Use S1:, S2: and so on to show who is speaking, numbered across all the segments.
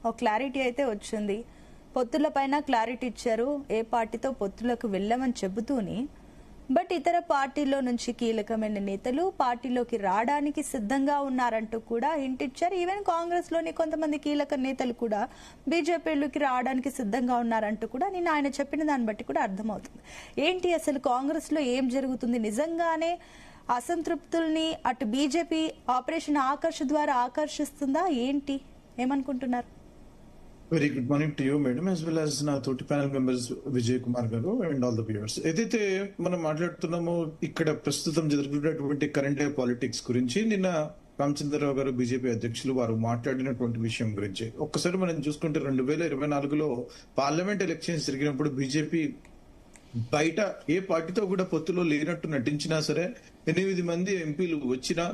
S1: ఒక క్లారిటీ అయితే వచ్చింది. పొత్తుల పైన క్లారిటీ ఇచ్చారు, ఏ పార్టీతో పొత్తులకు వెళ్ళమని చెబుతూని. బట్ ఇతర పార్టీల్లో నుంచి కీలకమైన నేతలు పార్టీలోకి రావడానికి సిద్ధంగా ఉన్నారంటూ కూడా హింట్ ఇచ్చారు. ఈవెన్ కాంగ్రెస్ లోని కొంతమంది కీలక నేతలు కూడా బీజేపీలోకి రావడానికి సిద్ధంగా ఉన్నారంటూ కూడా నేను ఆయన చెప్పిన దాన్ని బట్టి కూడా అర్థమవుతుంది. ఏంటి అసలు కాంగ్రెస్ లో ఏం జరుగుతుంది? నిజంగానే అసంతృప్తుల్ని అటు బీజేపీ ఆపరేషన్ ఆకర్ష్ ద్వారా ఆకర్షిస్తుందా ఏంటి? ఏమనుకుంటున్నారు?
S2: Very good morning to you madam, as well as నా తోటి ప్యానల్ మెంబర్స్ విజయ్ కుమార్ గారు అండ్ ఆల్ ద వ్యూవర్స్. ఏదైతే మనం మాట్లాడుతున్నామో ఇక్కడ ప్రస్తుతం జరుగుతున్నటువంటి కరెంట్ పాలిటిక్స్ గురించి, నిన్న రామచంద్రరావు గారు బీజేపీ అధ్యక్షులు వారు మాట్లాడినటువంటి విషయం గురించి ఒక్కసారి మనం చూసుకుంటే 2024లో పార్లమెంట్ ఎలక్షన్స్ జరిగినప్పుడు బీజేపీ బయట ఏ పార్టీతో కూడా పొత్తులో లేనట్టు నటించినా సరే 8 మంది ఎంపీలు వచ్చినా,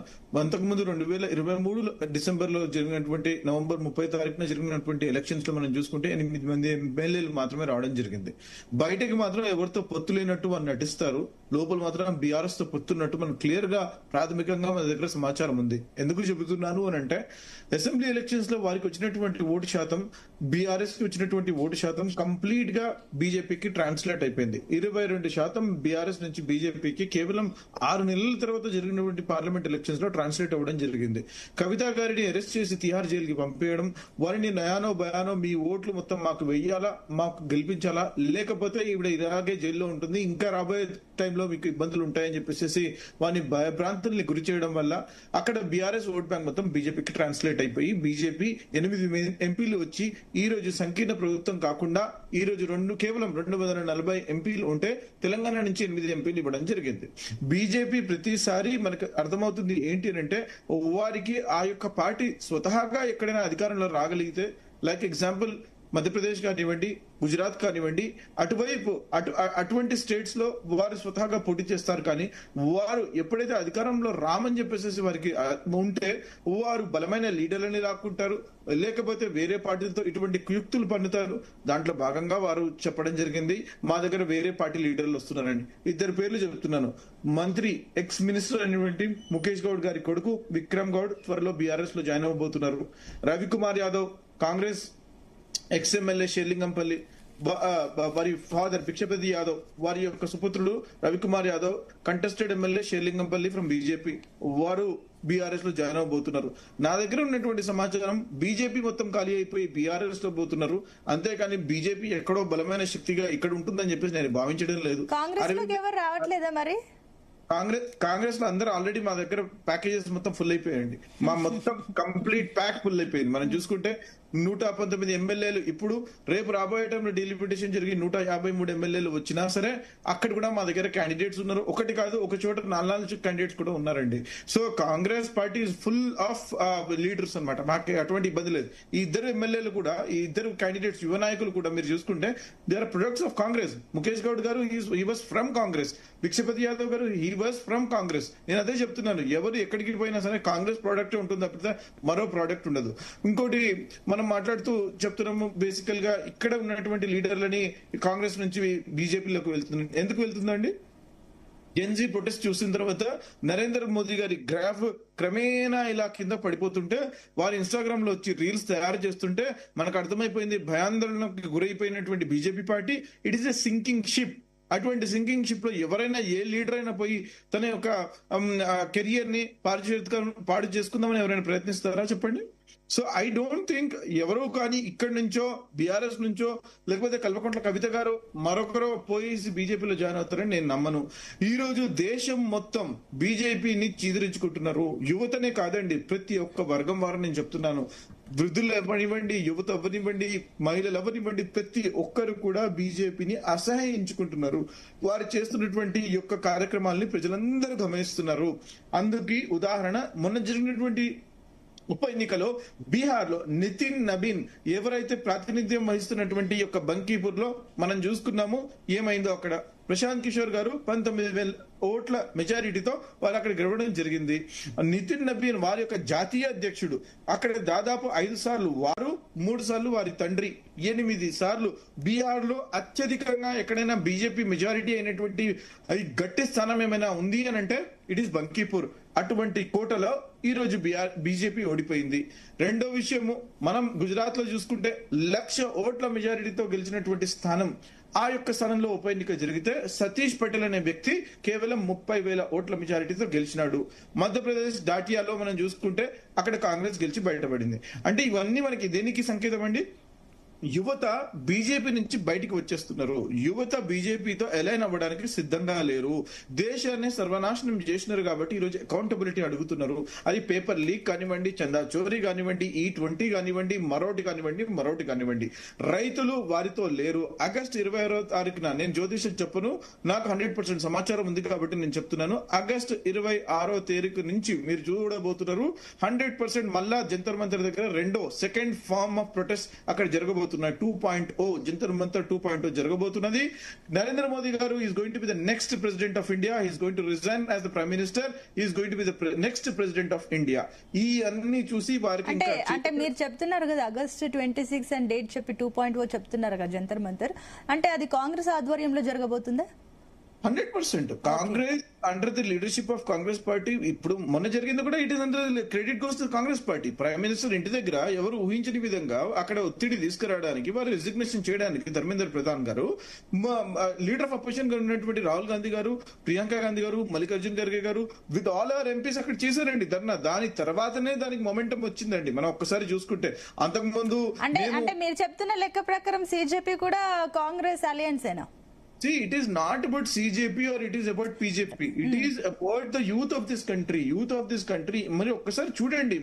S2: అంతకుముందు 2023 డిసెంబర్లో జరిగినటువంటి నవంబర్ 30 జరిగినటువంటి ఎలక్షన్స్ లో మనం చూసుకుంటే 8 మంది ఎమ్మెల్యేలు మాత్రమే రావడం జరిగింది. బయటకి మాత్రం ఎవరితో పొత్తు లేనట్టు వాళ్ళు నటిస్తారు, లోపల మాత్రం బీఆర్ఎస్ తో పొత్తున్నట్టు మనం క్లియర్ గా ప్రాథమికంగా మన దగ్గర సమాచారం ఉంది. ఎందుకు చెబుతున్నాను అని అంటే, అసెంబ్లీ ఎలక్షన్స్ లో వారికి వచ్చినటువంటి ఓటు శాతం బీఆర్ఎస్ కి వచ్చినటువంటి ఓటు శాతం కంప్లీట్ గా బీజేపీకి ట్రాన్స్లేట్ అయిపోయింది. 22% బీఆర్ఎస్ నుంచి బీజేపీకి కేవలం 6 నెలల తర్వాత జరిగినటువంటి పార్లమెంట్ ఎలక్షన్స్ లో ట్రాన్స్లేట్ అవ్వడం జరిగింది. కవితా గారిని అరెస్ట్ చేసి తిహార్ జైలుకి పంపేయడం, వారిని నయానో భయానో మీ ఓట్లు మొత్తం మాకు వెయ్యాలా, మాకు గెలిపించాలా, లేకపోతే ఈవిడ ఇలాగే జైల్లో ఉంటుంది, ఇంకా రాబోయే టైంలో మీకు ఇబ్బందులు ఉంటాయని చెప్పేసి వారిని భయభ్రాంతుల్ని గురి చేయడం వల్ల అక్కడ బీఆర్ఎస్ ఓట్ బ్యాంక్ మొత్తం బీజేపీకి ట్రాన్స్లేట్ అయిపోయి బీజేపీ 8 ఎంపీలు వచ్చి ఈ రోజు సంకీర్ణ ప్రభుత్వం కాకుండా ఈ రోజు కేవలం 240 ఎంపీలు ఉంటే తెలంగాణ నుంచి 8 ఎంపీలు ఇవ్వడం జరిగింది. బీజేపీ ప్రతిసారి మనకు అర్థమవుతుంది ఏంటి అంటే, వారికి ఆ యొక్క పార్టీ స్వతహాగా ఎక్కడైనా అధికారంలో రాగలిగితే, లైక్ ఎగ్జాంపుల్ మధ్యప్రదేశ్ కానివ్వండి, గుజరాత్ కానివ్వండి, అటువంటి స్టేట్స్ లో వారు స్వతహాగా పోటీ చేస్తారు. కానీ వారు ఎప్పుడైతే అధికారంలో రామని చెప్పేసి వారికి ఉంటే వారు బలమైన లీడర్లని లాక్కుంటారు, లేకపోతే వేరే పార్టీలతో ఇటువంటి కుయుక్తులు పన్నుతారు. దాంట్లో భాగంగా వారు చెప్పడం జరిగింది, మా దగ్గర వేరే పార్టీ లీడర్లు వస్తున్నారని. 2 పేర్లు చెబుతున్నాను. మంత్రి ఎక్స్ మినిస్టర్ అయినటువంటి ముఖేష్ గౌడ్ గారి కొడుకు విక్రమ్ గౌడ్ త్వరలో బీఆర్ఎస్ లో జాయిన్ అవ్వబోతున్నారు. రవికుమార్ యాదవ్ కాంగ్రెస్ ఎక్స్ ఎమ్మెల్యే షేర్లింగంపల్లి, వారి ఫాదర్ భిక్షపతి యాదవ్, వారి యొక్క సుపుత్రుడు Ravikumar Yadav contested MLA Serilingampally from BJP, వారు బీఆర్ఎస్ లో జాయిన్ అవబోతున్నారు. నా దగ్గర ఉన్నటువంటి సమాచారం బీజేపీ మొత్తం ఖాళీ అయిపోయి బీఆర్ఎస్ లో పోతున్నారు, అంతేకాని బీజేపీ ఎక్కడో బలమైన శక్తిగా ఇక్కడ ఉంటుందని చెప్పేసి నేను భావించడం లేదు. కాంగ్రెస్ లో అందరూ ఆల్రెడీ మా దగ్గర ప్యాకేజెస్ మొత్తం ఫుల్ అయిపోయాయండి. మా మొత్తం కంప్లీట్ ప్యాక్ ఫుల్ అయిపోయింది. మనం చూసుకుంటే 119 ఎమ్మెల్యేలు, ఇప్పుడు రేపు రాబోయే టైంలో డెలిమిటేషన్ జరిగి 153 ఎమ్మెల్యేలు వచ్చినా సరే అక్కడ కూడా మా దగ్గర క్యాండిడేట్స్ ఉన్నారు. ఒకటి కాదు, ఒక చోట 4 క్యాండిడేట్స్ కూడా ఉన్నారండి. So Congress party full of leaders అనమాట, మాకు అటువంటి ఇబ్బంది లేదు. ఈ 2 ఎమ్మెల్యేలు కూడా, ఈ 2 క్యాండిడేట్స్ యువ నాయకులు కూడా మీరు చూసుకుంటే they are products of Congress. Mukesh Goud గారు he was from Congress, Bhikshapathi Yadav గారు హీ వాస్ ఫ్రమ్ కాంగ్రెస్. నేను అదే చెప్తున్నాను, ఎవరు ఎక్కడికి పోయినా సరే కాంగ్రెస్ ప్రోడక్ట్ ఉంటుంది తప్పితే మరో ప్రోడక్ట్ ఉండదు. ఇంకోటి మనం మాట్లాడుతూ చెప్తున్నాము, బేసికల్ గా ఇక్కడ ఉన్నటువంటి లీడర్లని కాంగ్రెస్ నుంచి బీజేపీలోకి వెళ్తుంది. ఎందుకు వెళ్తుందండి? ఎన్జీ ప్రొటెస్ట్ చూసిన తర్వాత నరేంద్ర మోదీ గారి గ్రాఫ్ క్రమేణా ఇలా కింద పడిపోతుంటే, వారు ఇన్స్టాగ్రామ్ లో వచ్చి రీల్స్ తయారు చేస్తుంటే మనకు అర్థమైపోయింది, భయాందోళనకు గురైపోయినటువంటి BJP party it is a sinking ship. అటువంటి సింకింగ్ షిప్ లో ఎవరైనా, ఏ లీడర్ అయినా పోయి తన యొక్క కెరియర్ ని పాడు చేసుకుందామని ఎవరైనా ప్రయత్నిస్తారా చెప్పండి? సో ఐ డోంట్ థింక్ ఎవరో కానీ ఇక్కడి నుంచో బీఆర్ఎస్ నుంచో లేకపోతే కల్వకుంట్ల కవిత గారు మరొకరు పోయేసి బీజేపీలో జాయిన్ అవుతారని నేను నమ్మను. ఈ రోజు దేశం మొత్తం బీజేపీని చీదరించుకుంటున్నారు. యువతనే కాదండి, ప్రతి ఒక్క వర్గం వారు నేను చెప్తున్నాను. వృద్ధులు ఎవరివ్వండి, యువత ఎవరివ్వండి, మహిళలు ఎవరివ్వండి, ప్రతి ఒక్కరు కూడా బీజేపీని అసహ్యించుకుంటున్నారు. వారు చేస్తున్నటువంటి యొక్క కార్యక్రమాలని ప్రజలందరూ గమనిస్తున్నారు. అందుకు ఉదాహరణ మొన్న జరిగినటువంటి ఉప ఎన్నికలో బీహార్ లో నితిన్ నబీన్ ఎవరైతే ప్రాతినిధ్యం వహిస్తున్నటువంటి యొక్క బంకీపూర్ లో మనం చూసుకున్నాము ఏమైందో. అక్కడ ప్రశాంత్ కిషోర్ గారు ఓట్ల మెజారిటీతో వాళ్ళు అక్కడ గెలవడం జరిగింది. నితిన్ నబీన్ వారి యొక్క జాతీయ అధ్యక్షుడు, అక్కడ దాదాపు 5 సార్లు వారు, 3 సార్లు వారి తండ్రి, 8 సార్లు. బీహార్ లో అత్యధికంగా ఎక్కడైనా బీజేపీ మెజారిటీ అయినటువంటి గట్టి స్థానం ఏమైనా ఉంది అని అంటే ఇట్ ఈస్ బంకీపూర్. అటువంటి కోటలో ఈ రోజు బీజేపీ ఓడిపోయింది. రెండో విషయము, మనం గుజరాత్ లో చూసుకుంటే 1,00,000 ఓట్ల మెజారిటీతో గెలిచినటువంటి స్థానం, ఆ యొక్క స్థానంలో ఉప ఎన్నిక జరిగితే సతీష్ పటేల్ అనే వ్యక్తి కేవలం 30,000 ఓట్ల మెజారిటీతో గెలిచినాడు. మధ్యప్రదేశ్ డాటియాలో మనం చూసుకుంటే అక్కడ కాంగ్రెస్ గెలిచి బయటపడింది. అంటే ఇవన్నీ మనకి దేనికి సంకేతం అండి? యువత బీజేపీ నుంచి బయటికి వచ్చేస్తున్నారు. యువత బీజేపీతో అలైన్ అవ్వడానికి సిద్ధంగా లేరు. దేశాన్ని సర్వనాశనం చేసినారు కాబట్టి ఈ రోజు అకౌంటబిలిటీ అడుగుతున్నారు. అది పేపర్ లీక్ కానివ్వండి, చందా చోరీ కానివ్వండి, E20 కానివ్వండి, మరోటి కానివ్వండి. రైతులు వారితో లేరు. ఆగస్టు 26వ తారీఖున, నేను జ్యోతిషం చెప్పను, నాకు 100% సమాచారం ఉంది కాబట్టి నేను చెప్తున్నాను, ఆగస్టు 26వ తారీఖు నుంచి మీరు చూడబోతున్నారు 100% మళ్ళా జంతర్ మంతర్ దగ్గర సెకండ్ ఫార్మ్ ఆఫ్ ప్రొటెస్ట్ అక్కడ జరగబోతున్నారు. 2.0 జంతర్ మంతర్ 2.0 జరగబోతున్నది. నరేంద్ర మోదీ గారు is going to be the next president of India. Is going to resign as the prime minister. Is going to be the next president of India. ఈ అన్ని చూసి వారికి
S1: అంటే మీరు చెప్తున్నారు కదా ఆగస్టు 26 అని డేట్ చెప్పి 2.0 చెప్తున్నారు కదా జంతర్ మంతర్, అంటే అది కాంగ్రెస్ ఆధ్వర్యంలో జరగబోతుందా?
S2: 100% Congress under the leadership of Congress party. ఇప్పుడు మొన్న జరిగింది కూడా it is under credit goes to Congress party. Prime minister ఇంటి దగ్గర ఎవరు ఊహించని విధంగా అక్కడ ఒత్తిడి తీసుకురావడానికి, వారు రిజిగ్నేషన్ చేయడానికి ధర్మేంద్ర ప్రధాన్ గారు, లీడర్ ఆఫ్ అపోజిషన్ గా ఉన్నటువంటి రాహుల్ గాంధీ గారు, ప్రియాంక గాంధీ గారు, మల్లికార్జున్ ఖర్గే గారు విత్ ఆల్ అవర్ ఎంపీస్ అక్కడ చేశారండి ధర్నా. దాని తర్వాతనే దానికి మొమెంటం వచ్చిందండి. మనం ఒక్కసారి చూసుకుంటే అంతకుముందు
S1: అంటే మీరు చెప్తున్న లెక్క ప్రకారం సిజేపీ కూడా కాంగ్రెస్ అలయన్స్ ఏనా?
S2: See, it is not about CJP or it is about PJP. It is about the youth of this country. Youth of this country. మరి ఒక్కసారి చూడండి,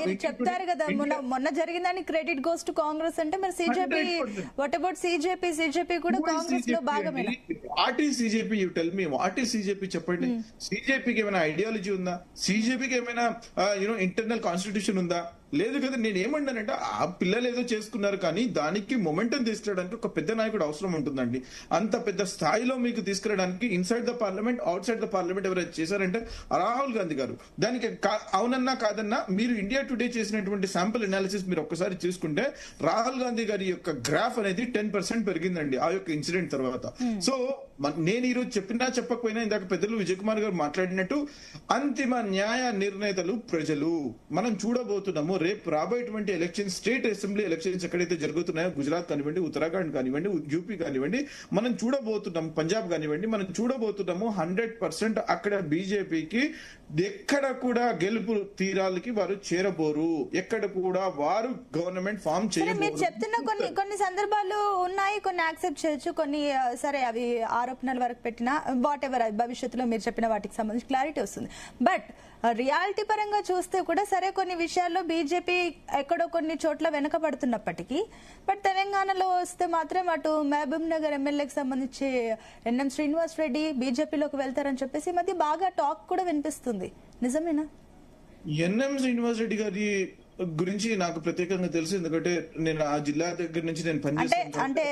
S1: మీరు చెప్తారు కదా మొన్న జరిగిందని క్రెడిట్ గోస్ టు కాంగ్రెస్ అంటే మరి సిజేపీ, వాట్ అబౌట్ సిజేపీ కూడా కాంగ్రెస్ లో భాగమేనా?
S2: What is CJP? You tell me, what is CJP చెప్పండి. సిజేపీకి ఏమైనా ఐడియాలజీ ఉందా? సిజేపీకి ఏమైనా ఇంటర్నల్ కాన్స్టిట్యూషన్ ఉందా? లేదు కదా. నేను ఏమన్నానంటే ఆ పిల్లలు ఏదో చేసుకున్నారు, కానీ దానికి మొమెంటం తీసుకురావడానికి ఒక పెద్ద నాయకుడు అవసరం ఉంటుందండి. అంత పెద్ద స్థాయిలో మీకు తీసుకురావడానికి inside the parliament, out side the parliament ఎవరైతే చేశారంటే రాహుల్ గాంధీ గారు. దానికి అవునన్నా కాదన్నా మీరు ఇండియా టుడే చేసినటువంటి శాంపుల్ అనాలిసిస్ మీరు ఒక్కసారి చూసుకుంటే రాహుల్ గాంధీ గారి యొక్క గ్రాఫ్ అనేది 10% పెరిగిందండి ఆ యొక్క ఇన్సిడెంట్ తర్వాత. సో నేను ఈరోజు చెప్పినా చెప్పకపోయినా ఇందాక పెద్దలు విజయ్ కుమార్ గారు మాట్లాడినట్టు అంతిమ న్యాయ నిర్ణేతలు ప్రజలు. మనం చూడబోతున్నాము రేపు రాబోయేటువంటి ఎలక్షన్, స్టేట్ అసెంబ్లీ ఎలక్షన్స్ ఎక్కడైతే జరుగుతున్నాయో, గుజరాత్ కానివ్వండి, ఉత్తరాఖండ్ కానివ్వండి, యూపీ కానివ్వండి, మనం చూడబోతున్నాం, పంజాబ్ కానివ్వండి, మనం చూడబోతున్నాము 100% అక్కడ బీజేపీకి ఎక్కడ కూడా గెలుపు తీరాలకి వారు చేరబోరు. ఎక్కడ కూడా వారు గవర్నమెంట్ ఫామ్ చేయరు.
S1: మీరు చెప్తున్న కొన్ని సందర్భాలు ఉన్నాయి, కొన్ని యాక్సెప్ట్ చేయొచ్చు, కొన్ని సరే అవి ఆరోపణల వరకు పెట్టినా వాట్ ఎవర్, భవిష్యత్తులో మీరు చెప్పిన వాటికి సంబంధించి క్లారిటీ వస్తుంది. బట్ రియాలిటీ పరంగా చూస్తే కూడా సరే కొన్ని విషయాల్లో బీజేపీ ఎక్కడో కొన్ని చోట్ల వెనకబడుతున్నప్పటికీ, బట్ తెలంగాణలో వస్తే మాత్రం అటు మహబూబ్ నగర్ ఎమ్మెల్యేకి సంబంధించి ఎన్ఎం శ్రీనివాస్ రెడ్డి బీజేపీలోకి వెళ్తారని చెప్పేసి ఈ మధ్య బాగా టాక్ కూడా వినిపిస్తుంది. నిజమేనా?
S2: ఎన్ఎం శ్రీనివాస్ రెడ్డి గారి గురించి నాకు ప్రత్యేకంగా తెలుసు, ఎందుకంటే నేను ఆ జిల్లా దగ్గర నుంచి నేను పనిచేస్తాను.
S1: అంటే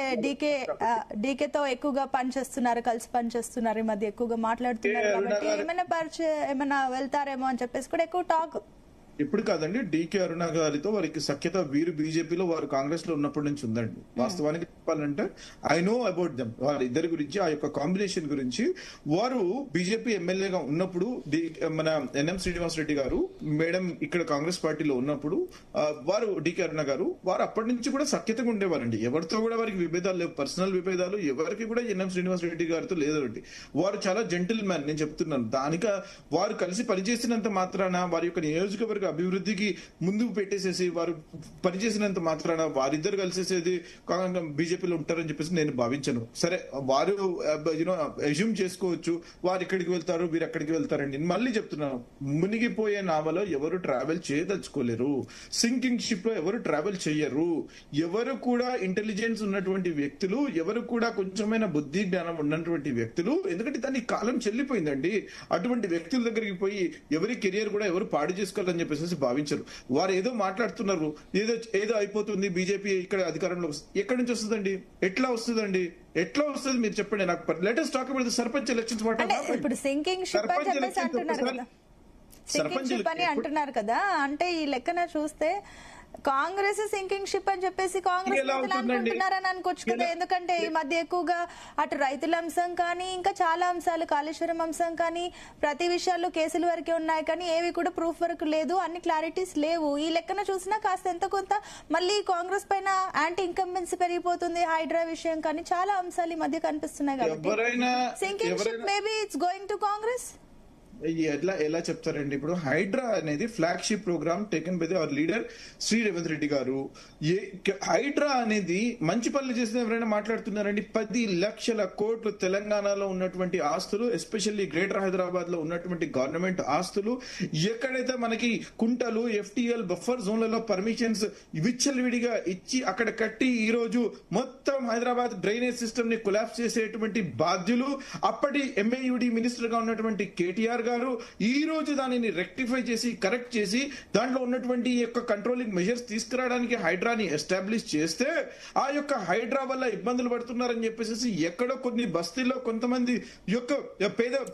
S1: డీకేతో ఎక్కువగా పనిచేస్తున్నారు, కలిసి పనిచేస్తున్నారు, ఈ మధ్య ఎక్కువగా మాట్లాడుతున్నారు కాబట్టి ఏమైనా వెళ్తారేమో అని చెప్పేసి కూడా ఎక్కువ టాక్.
S2: ఇప్పుడు కాదండి, డీకే అరుణ గారితో వారికి సఖ్యత వీరు బీజేపీలో, వారు కాంగ్రెస్ లో ఉన్నప్పటి నుంచి ఉందండి. వాస్తవానికి చెప్పాలంటే ఐ నో అబౌట్ దెమ్, వారి ఇద్దరి గురించి, ఆ యొక్క కాంబినేషన్ గురించి. వారు బీజేపీ ఎమ్మెల్యేగా ఉన్నప్పుడు మన ఎన్ఎం శ్రీనివాస్ రెడ్డి గారు మేడం ఇక్కడ కాంగ్రెస్ పార్టీలో ఉన్నప్పుడు వారు డీకే అరుణ గారు వారు అప్పటి నుంచి కూడా సఖ్యతగా ఉండేవారండి. ఎవరితో కూడా వారికి విభేదాలు లేవు, పర్సనల్ విభేదాలు ఎవరికి కూడా ఎన్ఎం శ్రీనివాస్ రెడ్డి గారితో లేదండి. వారు చాలా జెంటిల్ మ్యాన్, నేను చెప్తున్నాను. దానిక వారు కలిసి పనిచేసినంత మాత్రాన వారి యొక్క నియోజకవర్గ అభివృద్ధికి ముందుకు పెట్టేసేసి వారు పనిచేసినంత మాత్రాన వారిద్దరు కలిసేసేది బీజేపీలో ఉంటారని చెప్పేసి నేను భావించను. సరే, వారు అజ్యూమ్ చేసుకోవచ్చు వారు ఎక్కడికి వెళ్తారు, వీరు ఎక్కడికి వెళ్తారండి. మళ్ళీ చెప్తున్నాను, మునిగిపోయే నావలో ఎవరు ట్రావెల్ చేయదలుచుకోలేరు, సింకింగ్ షిప్ లో ఎవరు ట్రావెల్ చేయరు. ఎవరు కూడా ఇంటెలిజెన్స్ ఉన్నటువంటి వ్యక్తులు, ఎవరు కూడా కొంచెమైనా బుద్ధి జ్ఞానం ఉన్నటువంటి వ్యక్తులు, ఎందుకంటే దానికి కాలం చెల్లిపోయిందండి. అటువంటి వ్యక్తుల దగ్గరికి పోయి ఎవరి కెరియర్ కూడా ఎవరు పాడు చేసుకోవాలని చెప్పేసి చెప్పేసి భావించరు. వారు ఏదో మాట్లాడుతున్నారు, ఏదో అయిపోతుంది, బీజేపీ ఇక్కడ అధికారంలో ఎక్కడి నుంచి వస్తుందండి, ఎట్లా వస్తుంది మీరు చెప్పండి నాకు. Latest talk about the sarpanch elections.
S1: ఇప్పుడు సింకింగ్ షిప్ అని చెప్పేసి అంటున్నారు కదా, సింకింగ్ షిప్ అని అంటున్నారు కదా, అంటే ఈ లెక్కన చూస్తే కాంగ్రెస్ సింకింగ్ షిప్ అని చెప్పేసి కాంగ్రెస్ అనుకుంటున్నారని అనుకోవచ్చు కదా. ఎందుకంటే ఈ మధ్య ఎక్కువగా అటు రైతుల అంశం కానీ ఇంకా చాలా అంశాలు, కాళేశ్వరం అంశం కానీ, ప్రతి విషయాల్లో కేసుల వరకే ఉన్నాయి కానీ ఏవి కూడా ప్రూఫ్ వరకు లేదు, అన్ని క్లారిటీస్ లేవు. ఈ లెక్కన చూసినా కాస్త ఎంత కొంత మళ్ళీ కాంగ్రెస్ పైన యాంటీ ఇన్కంబెన్సీ పెరిగిపోతుంది, హైడ్రా విషయం కానీ చాలా అంశాలు ఈ మధ్య కనిపిస్తున్నాయి కాబట్టి sinking ship maybe it's going to Congress.
S2: ఎలా చెప్తారండి? ఇప్పుడు హైడ్రా అనేది flagship programme taken by our leader Shri Revanth Reddy గారు. హైడ్రా అనేది మంచి పనులు చేసిన ఎవరైనా మాట్లాడుతున్నారండి? 10 లక్షల కోట్లు తెలంగాణలో ఉన్నటువంటి ఆస్తులు, ఎస్పెషల్లీ గ్రేటర్ హైదరాబాద్ లో ఉన్నటువంటి గవర్నమెంట్ ఆస్తులు, ఎక్కడైతే మనకి కుంటలు, FTL బఫర్ జోన్లలో పర్మిషన్స్ విచ్చలవిడిగా ఇచ్చి అక్కడ కట్టి ఈ రోజు మొత్తం హైదరాబాద్ డ్రైనేజ్ సిస్టమ్ ని కొలాప్స్ చేసేటువంటి బాధ్యులు అప్పటి MAUD మినిస్టర్ గా ఉన్నటువంటి KTR గారు ఈ రోజు దానిని రెక్టిఫై చేసి కరెక్ట్ చేసి దాంట్లో ఉన్నటువంటి యొక్క కంట్రోలింగ్ మెజర్స్ తీసుకురావడానికి హైడ్రాని ఎస్టాబ్లిష్ చేస్తే ఆ యొక్క హైడ్రా వల్ల ఇబ్బందులు పడుతున్నారని చెప్పేసి ఎక్కడో కొన్ని బస్తీల్లో కొంతమంది యొక్క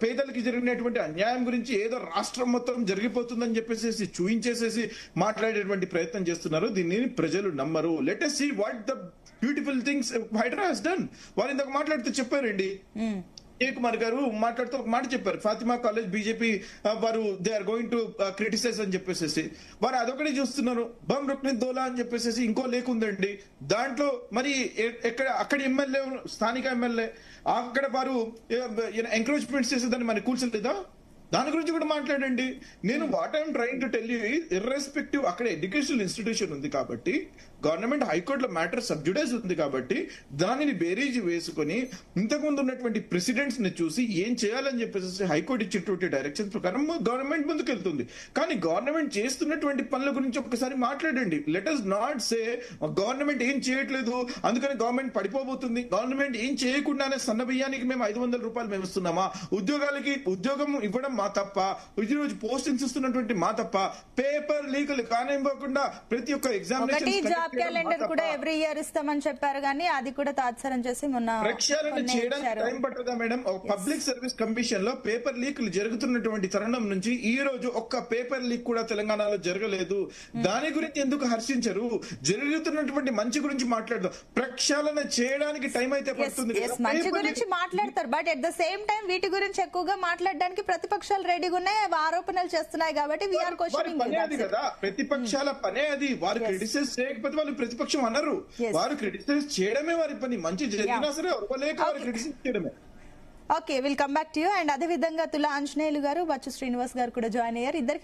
S2: పేదలకి జరిగినటువంటి అన్యాయం గురించి ఏదో రాష్ట్రం మొత్తం జరిగిపోతుందని చెప్పేసి చూయించేసేసి మాట్లాడేటువంటి ప్రయత్నం చేస్తున్నారు. దీన్ని ప్రజలు నమ్మరు. Let us see what the beautiful things Hydraa has done. వారు ఇందాక మాట్లాడుతూ చెప్పారండి, కుమార్ గారు మాట్లాడుతూ ఒక మాట చెప్పారు, ఫాతిమా కాలేజ్ బీజేపీ వారు they are going to criticise అని చెప్పేసి. వారు అదొకటి చూస్తున్నారు. బమ్ రుక్నిత్ దోలా అని చెప్పేసి ఇంకో లేకుందండి. దాంట్లో మరి అక్కడ ఎమ్మెల్యే, స్థానిక ఎమ్మెల్యే, అక్కడ వారు ఎంకరేజ్మెంట్స్ చేసే దాన్ని మరి కూల్చలేదా? దాని గురించి కూడా మాట్లాడండి. నేను what I'm trying to tell you irrespective అక్కడ ఎడ్యుకేషనల్ ఇన్స్టిట్యూషన్ ఉంది కాబట్టి, గవర్నమెంట్ హైకోర్టులో మ్యాటర్ సబ్జుడైజ్ ఉంది కాబట్టి దానిని బేరీజ్ వేసుకొని ఇంతకుముందు ఉన్నటువంటి ప్రెసిడెంట్స్ ని చూసి ఏం చేయాలని చెప్పేసి హైకోర్టు ఇచ్చినటువంటి డైరెక్షన్స్ ప్రకారం గవర్నమెంట్ ముందుకెళ్తుంది. కానీ గవర్నమెంట్ చేస్తున్నటువంటి పనుల గురించి ఒకసారి మాట్లాడండి. Let us not say government ఏం చేయట్లేదు అందుకని గవర్నమెంట్ పడిపోబోతుంది, గవర్నమెంట్ ఏం చేయకుండానే సన్న బియ్యానికి మేము 500 రూపాయలు మేము ఇస్తున్నామా, ఉద్యోగాలకి ఉద్యోగం ఇవ్వడం మా తప్ప, ఈరోజు పోస్టింగ్స్ ఇస్తున్నటువంటి మా తప్ప, పేపర్ లీకులు కానివ్వకుండా ప్రతి ఒక్క ఎగ్జామినేషన్
S1: క్యాలెండర్ కూడా ఎవ్రీ ఇయర్ ఇస్తామని చెప్పారు కానీ అది కూడా తాత్సారం చేసి మొన్న
S2: ప్రక్షాళన చేయడానికి టైం పట్టదా మేడం? పబ్లిక్ సర్వీస్ కమిషన్ లో పేపర్ లీకులు జరుగుతున్నటువంటి తరుణం నుంచి ఈ రోజు ఒక్క పేపర్ లీక్ కూడా తెలంగాణలో జరగలేదు. దాని గురించి ఎందుకు హర్షించరు? జరుగుతున్నటువంటి మంచి గురించి మాట్లాడదాం. ప్రక్షాళన చేయడానికి టైం అయితే పడుతుంది.
S1: మంచి గురించి మాట్లాడతారు, but at the same time వీటి గురించి ఎక్కువగా మాట్లాడడానికి ప్రతిపక్షాలు రెడీగా ఉన్నాయి, ఆరోపణలు చేస్తున్నాయి కాబట్టి వీఆర్ క్వశ్చనింగ్
S2: కదా. ప్రతిపక్షాల పనే అది. వారు క్రిటిసైజ్ చేయకపోతే వాళ్ళు ప్రతిపక్షం అన్నారు. వారు క్రిటిసైజ్ చేయడమే వారి పని. మంచి జరిగినా సరే ఒప్పుకోలేక వారు క్రిటిసైజ్ చేయడమే.
S1: Okay, will come back to you. And అదే విధంగా తులా ఆంజనేయులు గారు, బచ్చు శ్రీనివాస్ గారు కూడా జాయిన్ అయ్యారు. ఇద్దరికి